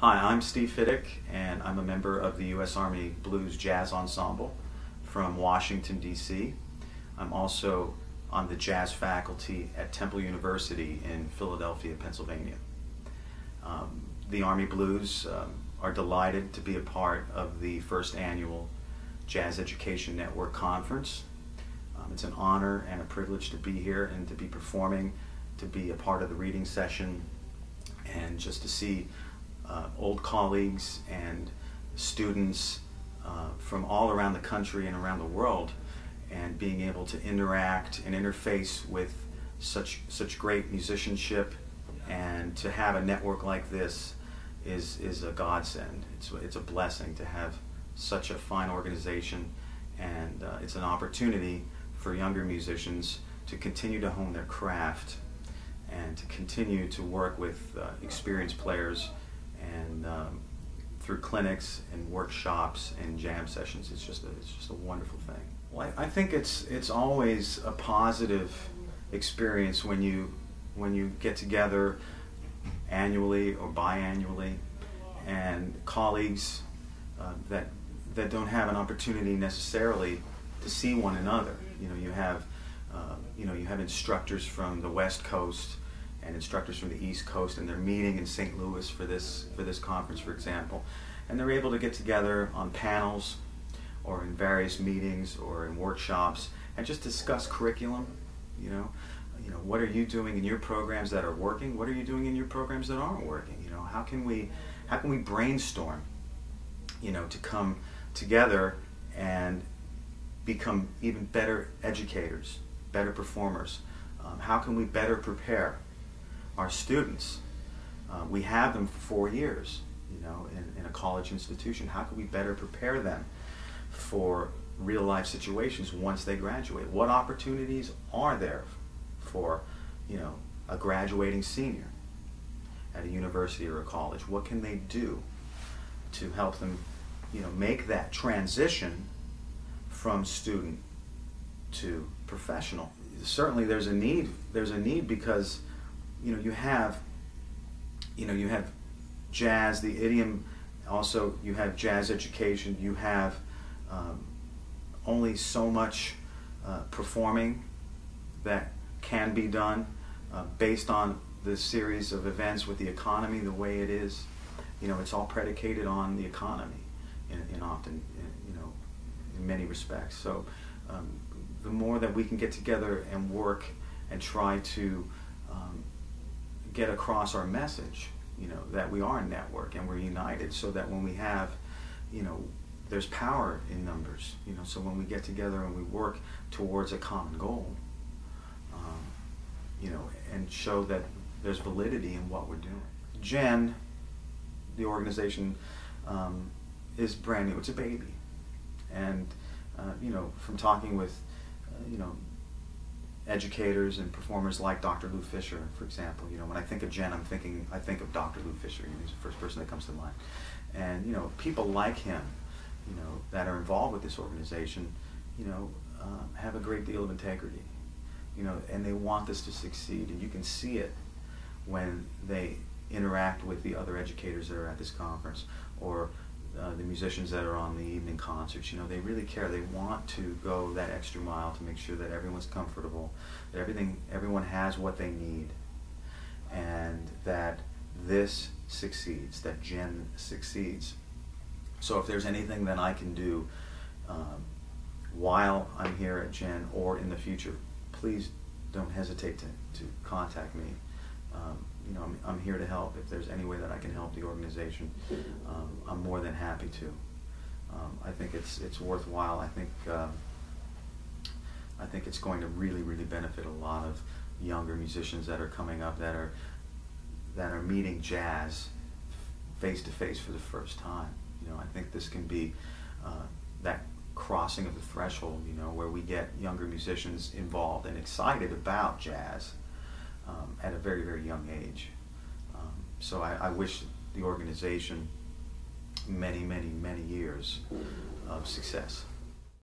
Hi, I'm Steve Fidyk, and I'm a member of the U.S. Army Blues Jazz Ensemble from Washington, D.C. I'm also on the jazz faculty at Temple University in Philadelphia, Pennsylvania. The Army Blues are delighted to be a part of the first annual Jazz Education Network Conference. It's an honor and a privilege to be here and to be performing, to be a part of the reading session, and just to see old colleagues and students from all around the country and around the world, and being able to interact and interface with such great musicianship, and to have a network like this is a godsend. It's a blessing to have such a fine organization, and it's an opportunity for younger musicians to continue to hone their craft and to continue to work with experienced players, and through clinics and workshops and jam sessions. It's just a wonderful thing. Well, I think it's always a positive experience when you get together annually or biannually, and colleagues that don't have an opportunity necessarily to see one another. You have instructors from the West Coast and instructors from the East Coast, and they're meeting in St. Louis for this conference, for example, and they're able to get together on panels or in various meetings or in workshops and just discuss curriculum. What are you doing in your programs that are working? What are you doing in your programs that aren't working? How can we brainstorm, to come together and become even better educators, better performers? How can we better prepare our students? We have them for 4 years, in a college institution. How can we better prepare them for real life situations once they graduate? What opportunities are there for, a graduating senior at a university or a college? What can they do to help them, make that transition from student to professional? Certainly there's a need. There's a need because you have jazz, the idiom. Also, you have jazz education. You have only so much performing that can be done based on the series of events with the economy the way it is. It's all predicated on the economy in often, in many respects. So the more that we can get together and work and try to get across our message, that we are a network and we're united, so that when we have, there's power in numbers, so when we get together and we work towards a common goal, and show that there's validity in what we're doing. GEN, the organization, is brand new. It's a baby. And, from talking with, educators and performers like Dr. Lou Fisher, for example, when I think of GEN, I think of Dr. Lou Fisher. He's the first person that comes to mind. And, people like him, that are involved with this organization, have a great deal of integrity, and they want this to succeed. And you can see it when they interact with the other educators that are at this conference, or the musicians that are on the evening concerts. They really care. They want to go that extra mile to make sure that everyone's comfortable, that everyone has what they need, and that this succeeds, that GEN succeeds. So if there's anything that I can do while I'm here at GEN or in the future, please don't hesitate to contact me. I'm here to help. If there's any way that I can help the organization, I'm more than happy to. I think it's worthwhile. I think it's going to really benefit a lot of younger musicians that are coming up, that are meeting jazz face to face for the first time. I think this can be that crossing of the threshold, where we get younger musicians involved and excited about jazz at a very young age. So I wish the organization many years of success.